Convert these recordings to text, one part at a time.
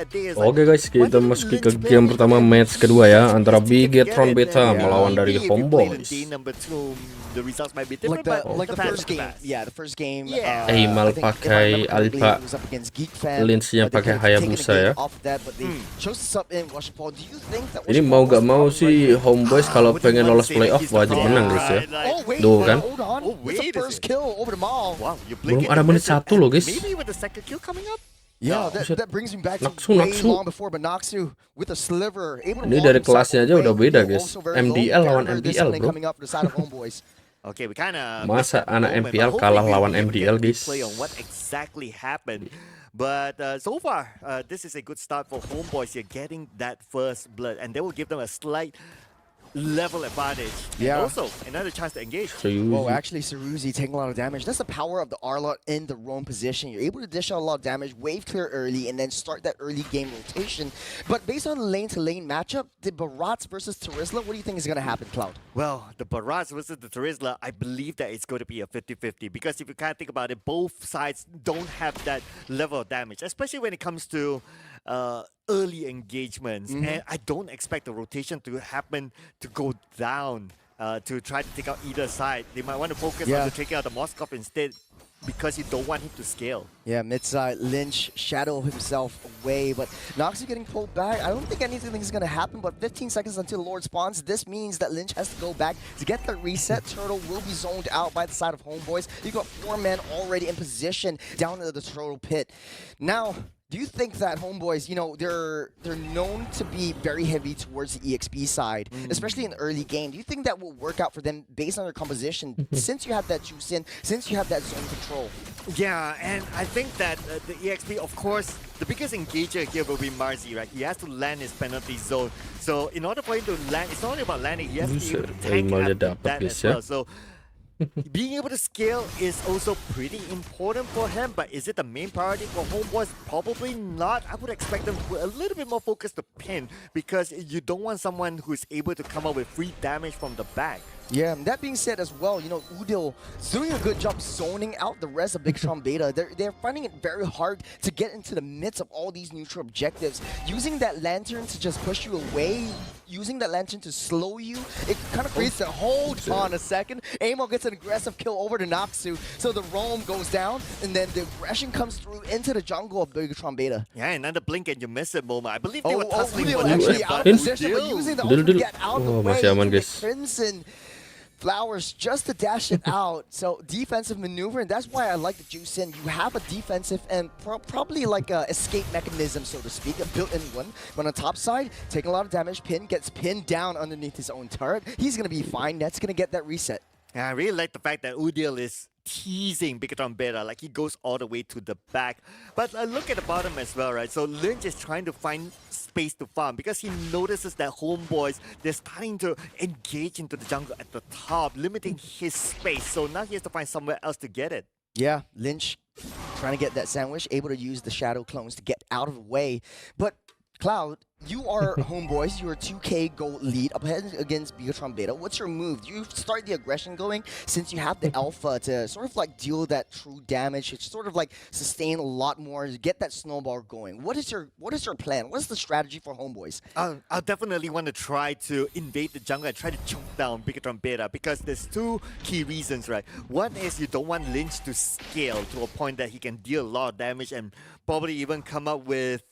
Oke guys, kita masuki ke game pertama match kedua ya antara Bigetron Beta melawan dari Homebois. Eimal pakai Alpha, Lynch-nya pakai Hayabusa ya. Ini mau gak mau sih Homebois kalau pengen lolos playoff wajib menang guys ya. Tuh kan. Belum ada menit 1 loh guys. Yeah, that brings me back to Naksu. long before, but Naksu with a sliver able to Ini dari kelasnya aja udah beda guys. MDL lawan MPL bro. Okay, we kinda Masa anak MPL kalah lawan MDL guys. What exactly happened? But so far, this is a good start for Homebois here, getting that first blood, and they will give them a slight level advantage. Yeah. And also another chance to engage. Whoa, actually Saruzi taking a lot of damage. That's the power of the Arlot in the roam position. You're able to dish out a lot of damage, wave clear early, and then start that early game rotation. But based on the lane-to-lane matchup, the Barats versus Terizla, what do you think is going to happen, Cloud? Well, the Barats versus the Terizla, I believe that it's going to be a 50-50. Because if you kind of think about it, both sides don't have that level of damage, especially when it comes to early engagements. And I don't expect the rotation to happen to go down to try to take out either side. They might want to focus on taking out the Moskov instead because you don't want him to scale. Yeah, mid-side, Lynch shadow himself away, but Noxy getting pulled back. I don't think anything is going to happen, but 15 seconds until the Lord spawns. This means that Lynch has to go back to get the reset. Turtle will be zoned out by the side of Homebois. You got 4 men already in position down into the Turtle pit. Now, do you think that Homebois, you know, they're known to be very heavy towards the EXP side, especially in the early game? Do you think that will work out for them based on their composition, since you have that juice in, since you have that zone control? Yeah, and I think that the EXP, of course, the biggest engager here will be Marzi, right? He has to land his penalty zone. So in order for him to land, it's not only about landing, he has to be able to tank after that as well. So being able to scale is also pretty important for him, but is it the main priority for Homebois? Probably not. I would expect them to put a little bit more focus to pin, because you don't want someone who's able to come up with free damage from the back. Yeah, that being said as well, you know, Udil is doing a good job zoning out the rest of Bigetron Beta. They're finding it very hard to get into the midst of all these neutral objectives. Using that lantern to just push you away, using that lantern to slow you, it kind of creates a hold on a second. Amo gets an aggressive kill over to Noxu, so the roam goes down, and then the aggression comes through into the jungle of Bigetron Beta. Yeah, another blink and you miss it moment. I believe they were tussling for Udil actually out of position, but using the ult to get out of the way. Masih aman guys. Crimson Flowers just to dash it out. So defensive maneuver, and that's why I like the juice in. You have a defensive and probably like a escape mechanism, so to speak, a built-in one. But on the top side, taking a lot of damage, Pin gets pinned down underneath his own turret. He's gonna be fine. That's gonna get that reset. Yeah, I really like the fact that Udil is teasing Bigetron Beta, like he goes all the way to the back. But look at the bottom as well, right? So Lynch is trying to find space to farm because he notices that Homebois, they're starting to engage into the jungle at the top, limiting his space. So now he has to find somewhere else to get it. Yeah, Lynch trying to get that sandwich, able to use the shadow clones to get out of the way. But Cloud, you are Homebois. You're a 2K gold lead up ahead against Bigetron Beta. What's your move? Do you start the aggression going since you have the alpha to sort of like deal that true damage? It's sort of like sustain a lot more, get that snowball going. What is your plan? What is the strategy for Homebois? I'll definitely want to try to invade the jungle and try to choke down Bigetron Beta, because there's 2 key reasons, right? One is you don't want Lynch to scale to a point that he can deal a lot of damage and probably even come up with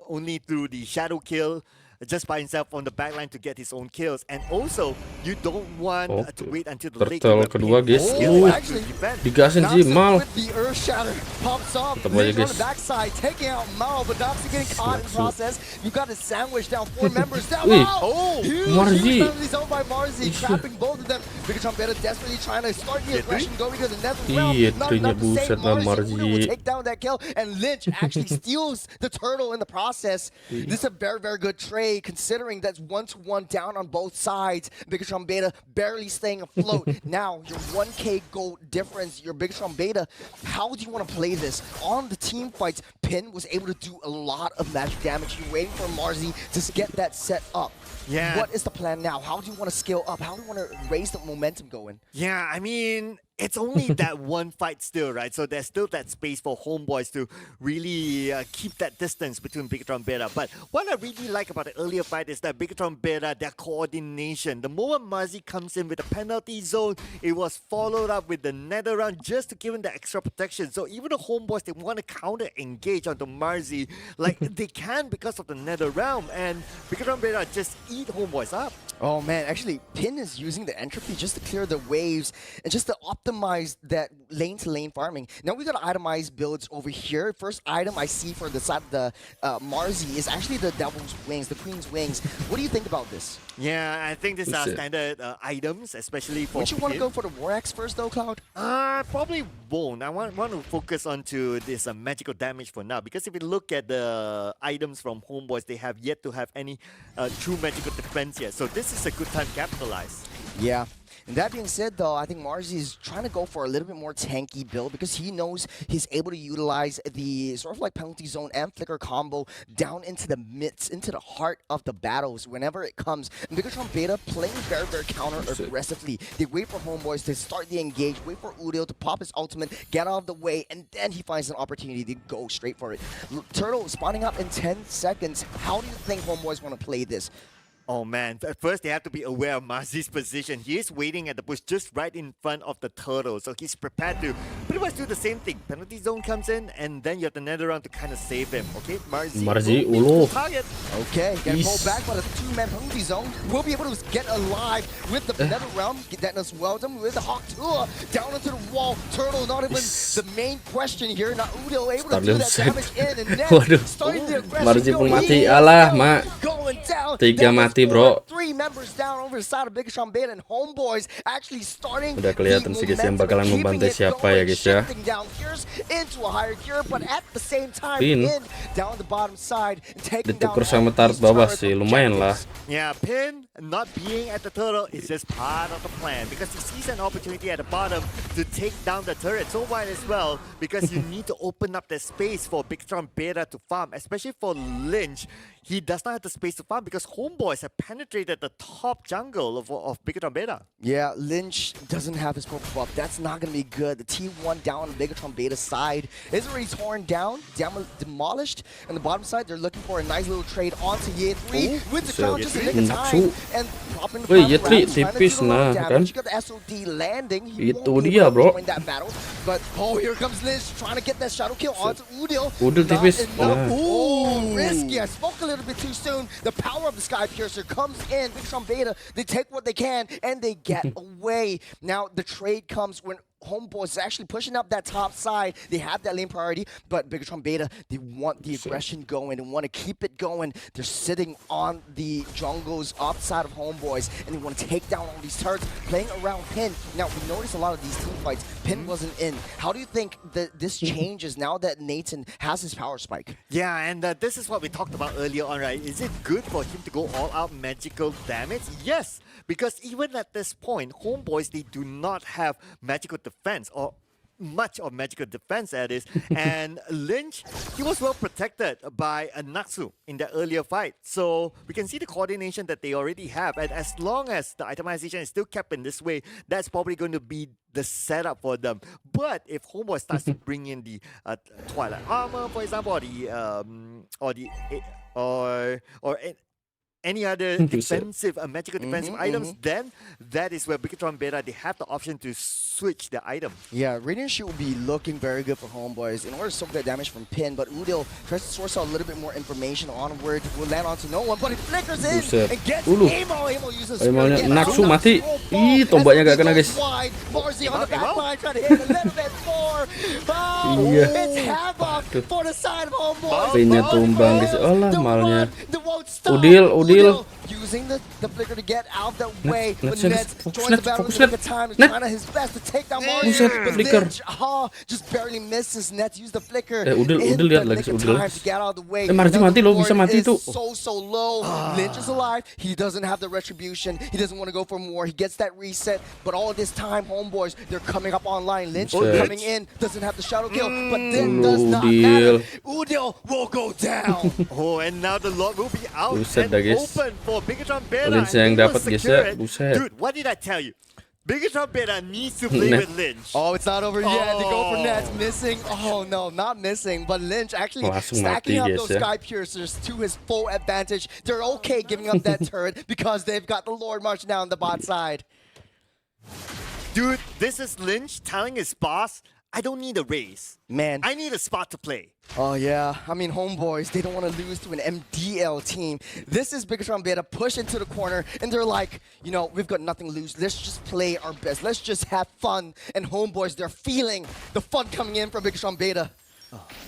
only through the shadow kill just by himself on the backline to get his own kills. And also, you don't want to wait until the late Turtle kedua guys. Digasin sih Mal. Tetap aja guys. Taking out Mal, but Doxy getting caught in process. You got a sandwich down 4 members down. Marzi. Trapping both of them. Bigetron Beta desperately trying to start the aggression going to the nether realm. Iya, Not to say Marzi will take down that kill, and Lynch actually steals the turtle in the process. This is a very, very good trade, considering that's 1-to-1 down on both sides. Bigetron Beta barely staying afloat. Now, your 1K gold difference, your Bigetron Beta, how do you want to play this? On the team fights, Pin was able to do a lot of magic damage. You're waiting for Marzi to get that set up. Yeah. What is the plan now? How do you want to scale up? How do you want to raise the momentum going? Yeah, I mean, it's only that one fight still, right? So there's still that space for Homeboys to really keep that distance between Bigetron Beta. But what I really like about the earlier fight is that Bigetron Beta, their coordination. The moment Marzi comes in with the penalty zone, it was followed up with the nether round just to give him the extra protection. So even the Homeboys, they want to counter engage onto Marzi like they can because of the nether realm, and Bigetron Beta just eat Homeboys up. Oh man, actually, Pin is using the entropy just to clear the waves and just to optimize that lane-to-lane farming. Now we got itemized builds over here. First item I see for the side of the Marzi is actually the Devil's Wings, the Queen's Wings. What do you think about this? Yeah, I think these are standard items, especially for Would you want to go for the War Axe first though, Cloud? Probably won't. I want to focus onto this magical damage for now, because if you look at the items from Homeboys, they have yet to have any true magical defense yet. So this is a good time to capitalize. Yeah. And that being said, though, I think Marzi is trying to go for a little bit more tanky build because he knows he's able to utilize the sort of like penalty zone and flicker combo down into the midst, into the heart of the battles whenever it comes. And Bigetron Beta playing very, very counter-aggressively. They wait for Homeboys to start the engage, wait for Udil to pop his ultimate, get out of the way, and then he finds an opportunity to go straight for it. Turtle spawning up in 10 seconds. How do you think Homeboys want to play this? Oh man, at first they have to be aware of Marzi's position. He is waiting at the bush just right in front of the turtle, so he's prepared to pretty much do the same thing. Penalty zone comes in, and then you have the nether round to kind of save him. Okay, Marzi ulu. Target. Okay, get pulled back by the two-man penalty zone. We'll be able to get alive with the nether round. Get that as well done with the Hawk tour down into the wall. Turtle not even the main question here. Not Udil able to do that damage in, and then starting the aggression. Marzi pun mati. Alah, mak. Going down. 3 mati, bro. 3 members down over the side of Bigetron Beta, and Homeboys actually starting. Udah kelihatan sih guys yang bakalan membantai siapa ya guys ya. Into a higher gear, but at the same time, Pin down the bottom side, taking down dituker sama Tart bawah sih, lumayan lah. Yeah, Pin not being at the turtle is just part of the plan, because he sees an opportunity at the bottom to take down the turret so wide as well, because you need to open up the space for Bigetron Beta to farm, especially for Lynch. He does not have the space to farm because Homeboys have penetrated the top jungle of Bigetron Beta. Yeah, Lynch doesn't have his purple buff. That's not going to be good. The T1 down on the Bigetron Beta side is already torn down, demolished. On the bottom side, they're looking for a nice little trade onto Ye3 with the crown just in the nick of time. And popping the Ye3 tipis nah kan. You got the SOD landing. Itu dia, bro. That battle. But here comes Lynch trying to get that shadow kill onto Udil. Udil tipis. Ooh, risky. I spoke a little bit too soon. The power of the Sky Piercer comes in. Bigetron Beta, they take what they can and they get away. Now the trade comes when Homeboys is actually pushing up that top side. They have that lane priority, but Bigetron Beta, they want the aggression going and want to keep it going. They're sitting on the jungles outside of Homeboys, and they want to take down all these turrets, playing around Pin. Now, we noticed a lot of these team fights, Pin wasn't in. How do you think that this changes now that Nathan has his power spike? Yeah, and this is what we talked about earlier on, right? Is it good for him to go all-out magical damage? Yes, because even at this point, Homeboys, they do not have magical defense, or much of magical defense that is, and Lynch, he was well protected by a Naxu in the earlier fight, so we can see the coordination that they already have, and as long as the itemization is still kept in this way, that's probably going to be the setup for them. But if Homeboy starts to bring in the Twilight Armor, for example, or any other defensive, magical defensive items, then that is where Bigetron Beta, they have the option to switch the item. Yeah, Radiant Shield will be looking very good for Homeboys in order to soak that damage from Pin, but Udil tries to source out a little bit more information onward. Will land onto no one, but it flickers in and gets Amo. Amo uses Naxu mati. Ih, tombaknya gak kena guys. Marzi on the back line trying to hit a little bit more. It's havoc for the side of Homeboys. Pinnya tumbang guys. Alah malnya. Udil. Using the flicker to get out of the way. But Nets joins the battle at the time. Is trying his best to take down Marzi. But Lynch just barely misses. Nets use the flicker. Udil lihat lagi Udil. Marzi mati loh, bisa mati itu. So low. Lynch is alive. He doesn't have the retribution. He doesn't want to go for more. He gets that reset. But all this time, Homeboys, they're coming up online. Lynch coming in. Doesn't have the shadow kill. But then does not matter. Udil will go down. And now the Lord will be out Buset and guys. open for Bigetron Beta. Lynch yang dapat guys ya. Buset. Dude, what did I tell you? Bigetron Beta needs to play with Lynch. Oh, it's not over yet. They go for Oh. Nets. Missing. Oh, no, not missing. But Lynch actually Langsung stacking mati up guys those ya. Sky Piercers to his full advantage. They're okay giving up that turret because they've got the Lord marching down the bot side. Dude, this is Lynch telling his boss, I don't need a raise. Man. I need a spot to play. Oh, yeah. I mean, Homeboys, they don't want to lose to an MDL team. This is Bigetron Beta push into the corner, and they're like, you know, we've got nothing to lose. Let's just play our best. Let's just have fun. And Homeboys, they're feeling the fun coming in from Bigetron Beta.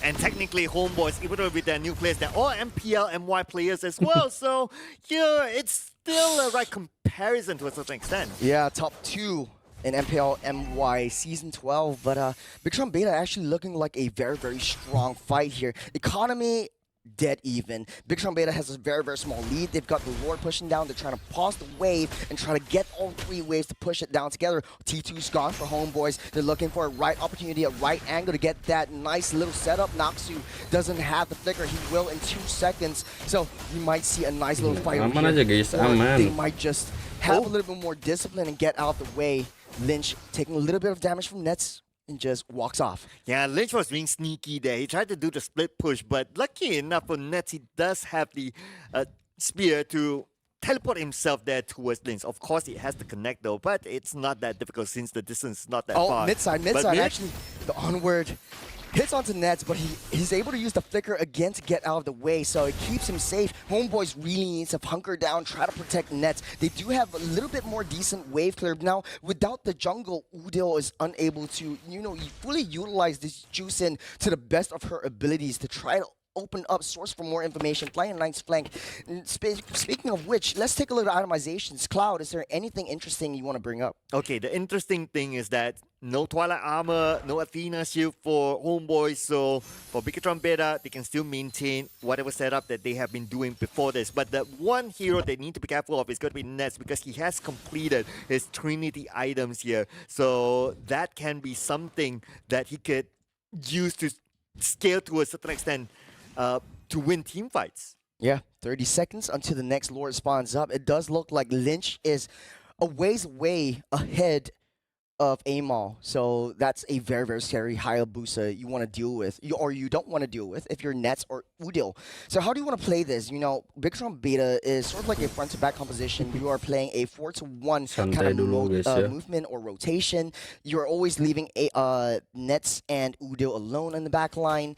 And technically, Homeboys, even though with their new players, they're all MPL, MY players as well. So, yeah, it's still a right comparison to a certain extent. Yeah, top 2 in MPL MY Season 12, but Bigetron Beta actually looking like a very, very strong fight here. Economy, dead even. Bigetron Beta has a very, very small lead. They've got the Lord pushing down. They're trying to pause the wave and try to get all 3 waves to push it down together. T2's gone for Homeboys. They're looking for a right opportunity, a right angle to get that nice little setup. Noxu doesn't have the flicker. He will in 2 seconds. So we might see a nice little fight over Aman here. aja guys, Or aman. they might just have a little bit more discipline and get out the way. Lynch taking a little bit of damage from Nets and just walks off. Yeah, Lynch was being sneaky there. He tried to do the split push, but lucky enough for Nets, he does have the spear to teleport himself there towards Lynch. Of course, it has to connect though, but it's not that difficult since the distance is not that Oh, far. mid-side, But actually, the onward hits onto Nets, but he's able to use the flicker again to get out of the way, so it keeps him safe. Homeboys really needs to hunker down, try to protect Nets. They do have a little bit more decent wave clear. Now, without the jungle, Udil is unable to, you know, fully utilize this juice in to the best of her abilities to try to open up source for more information, playing a nice flank. Speaking of which, let's take a look at itemizations. Cloud, is there anything interesting you want to bring up? Okay, the interesting thing is that no Twilight Armor, no Athena Shield for Homeboys, so for Bigetron Beta, they can still maintain whatever setup that they have been doing before this. But the one hero they need to be careful of is going to be Nets because he has completed his Trinity items here. So that can be something that he could use to scale to a certain extent to win team fights. Yeah, 30 seconds until the next Lord spawns up. It does look like Lynch is a ways way ahead of Amal. So that's a very, very scary Hayabusa you want to deal with, or you don't want to deal with if you're Nets or Udil. So how do you want to play this? You know, Bigetron Beta is sort of like a front-to-back composition. You are playing a 4-to-1 kind Santai of dulu, guys, ya. movement or rotation. You're always leaving Nets and Udil alone in the back line.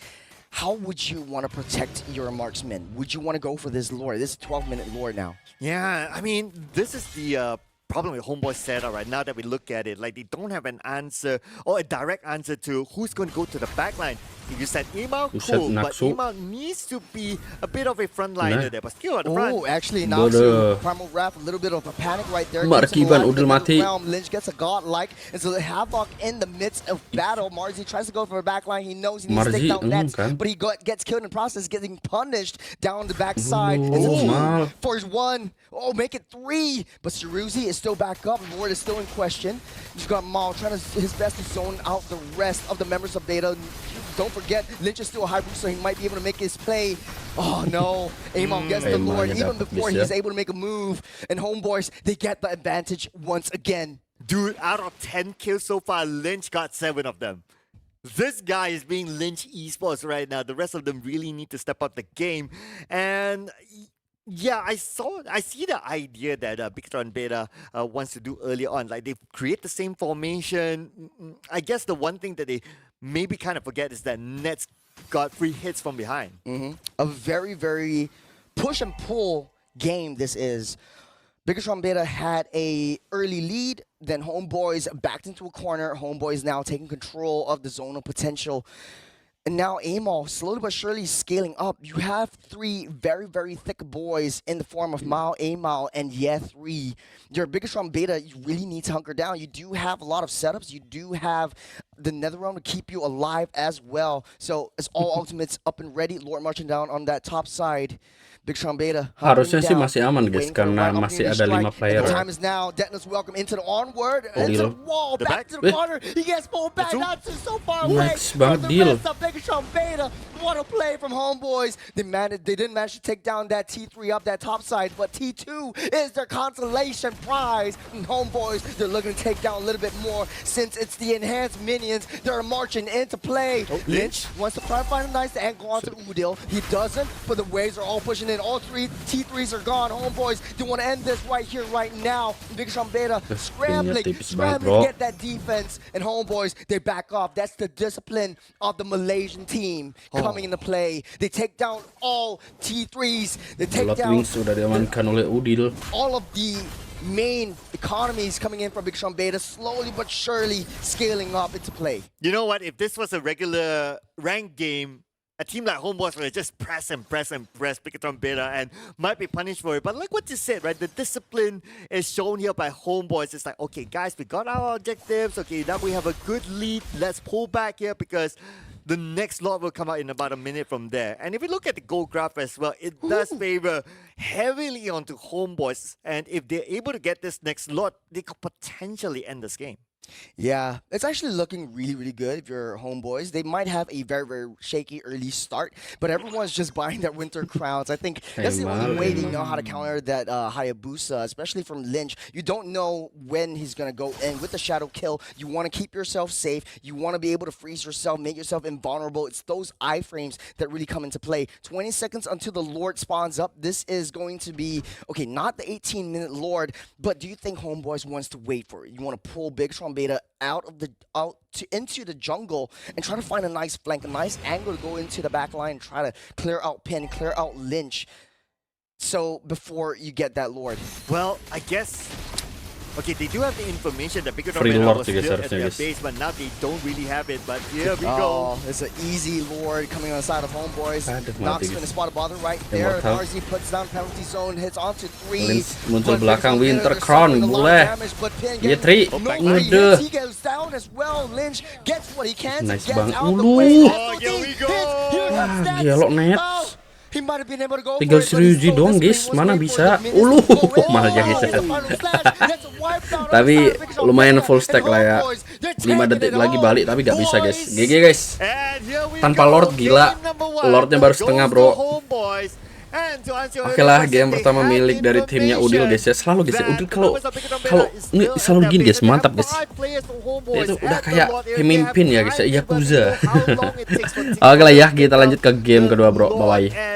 How would you want to protect your marksman? Would you want to go for this lore? This is 12-minute lore now. Yeah, I mean, this is the problem with Homeboy setup right now that we look at it. Like, they don't have an answer or a direct answer to who's going to go to the backline. If you said Email, You said cool, but Naksu. Email needs to be a bit of a frontliner Nah. there, but still at the front. Oh, actually, Bodoh. Naksu, Primal Wrath, a little bit of a panic right there. Mbak Keeps him Kiban alive Udil in the mati. realm. Lynch gets a godlike, and so the Havoc in the midst of battle. Marzi tries to go for a backline. He knows he needs to take Marzi, down Nets, kan? but he gets killed in the process, getting punished down the backside. Bodoh, It's a mal. 2 for 1. Oh, make it 3. But Saruzi is still back up. Lord is still in question. You've got Mal trying his best to zone out the rest of the members of Beta. Don't forget, Lynch is still a high boost, so he might be able to make his play. Oh no, Amon gets the Amon Lord nya even dapat before miss, he's ya. able to make a move. And Homeboys, they get the advantage once again. Dude, out of 10 kills so far, Lynch got 7 of them. This guy is being Lynch esports right now. The rest of them really need to step up the game. And yeah, I see the idea that Bigetron Beta wants to do early on. Like, they create the same formation. I guess the one thing that they maybe kind of forget is that Nets got free hits from behind. A very, very push and pull game this is. Bigetron Beta had a early lead, then Homeboys backed into a corner. Homeboys now taking control of the zonal potential. And now Amal, slowly but surely scaling up. You have 3 very, very thick boys in the form of Mao, Amal, and Yeah3. Your Bigetron Beta, you really need to hunker down. You do have a lot of setups. You do have the nether realm to keep you alive as well. So it's all ultimates up and ready. Lord marching down on that top side. Bigetron Beta. Harusnya sih masih aman guys, karena masih ada 5 player. The time is now. Detna's welcome into the onward. Into the wall. The back back. to the corner. He gets pulled back. Not too so far away. Nice banget deal. Bigetron Beta. What a play from Homeboys. They didn't manage to take down that T3 up that top side, but T2 is their consolation prize. And Homeboys, they're looking to take down a little bit more since it's the enhanced minions. They're marching into play. Lynch wants to try to find a nice angle onto Udil. He doesn't, but the waves are all pushing in. All 3 T3s are gone. Homeboys, they want to end this right here, right now. Bigetron Beta scrambling to get that defense. And Homeboys, they back off. That's the discipline of the Malaysian team coming into play. They take down all T3s. They take down sudah diamankan oleh Udil. all of the main economies coming in from Bigetron Beta, slowly but surely scaling up into play. You know what? If this was a regular ranked game, a team like Homebois would just press Bigetron Beta and might be punished for it. But like what you said, right? The discipline is shown here by Homebois. It's like, okay, guys, we got our objectives. Okay, now we have a good lead. Let's pull back here because the next lot will come out in about a minute from there. And if you look at the goal graph as well, it does favor heavily onto Homebois. And if they're able to get this next lot, they could potentially end this game. Yeah, it's actually looking really, really good if you're Homeboys. They might have a very, very shaky early start, but everyone's just buying their winter crowns. I think that's the only way they know how to counter that Hayabusa, especially from Lynch. You don't know when he's going to go in. With the shadow kill, you want to keep yourself safe. You want to be able to freeze yourself, make yourself invulnerable. It's those iframes that really come into play. 20 seconds until the Lord spawns up. This is going to be, okay, not the 18-minute Lord, but do you think Homeboys wants to wait for it? You want to pull Bigetron Beta into the jungle and try to find a nice flank, a nice angle to go into the back line and try to clear out Pin, clear out Lynch. So before you get that Lord. Well, I guess. Okay, they do have the information that Bigetron Free Beta Lord was juga still at seharusnya, their guys. base, but now they don't really have it. But here we go. It's an easy Lord coming on the side of Homeboys. Aduh, Nox mati, gonna guys. spot a bother right there. Immortal. RZ puts down penalty zone, hits onto 3. Lynch muncul But belakang Bigetron Beta, Winter they're Crown, suffering a lot of boleh. damage, but Pin Dia getting tri, no free ngede. hits. He goes down as well. Lynch gets what he can to Nice get bang. out of the Ulu. way. Oh, here we go. Here comes that. Gelo net. Oh, he might have been able to go Tinggal for it, but he's Syuji so doang, desperate. guys. He wants Mana to wait bisa. for the minutes Ulu. to go in. Malah Oh, yagesya. the final slash. That's a wipe out on Tapi the side of Bigetron lumayan Beta. full stack And lah ya. Homeboys, they're 5 taking detik it lagi all. balik tapi gak bisa guys. Boys. GG guys. And here we Tanpa go. Lord gila. Game number 1 Lordnya baru setengah, goes bro. to Homeboys. And to answer your Oke lah, question, game they pertama have milik dari timnya Udil guys ya. Selalu guys ya. that Udil the kalau members of Bigetron Beta kalau is ini still selalu at gini their guys, base. They mantap have guys. 5 players from Homeboys Dia itu at udah the kayak lot area. pemimpin They ya have guys ya, time to Yakuza. know how long it takes for teams Oke lah ya, to kita lanjut ke game kedua bro, Lord bawah. and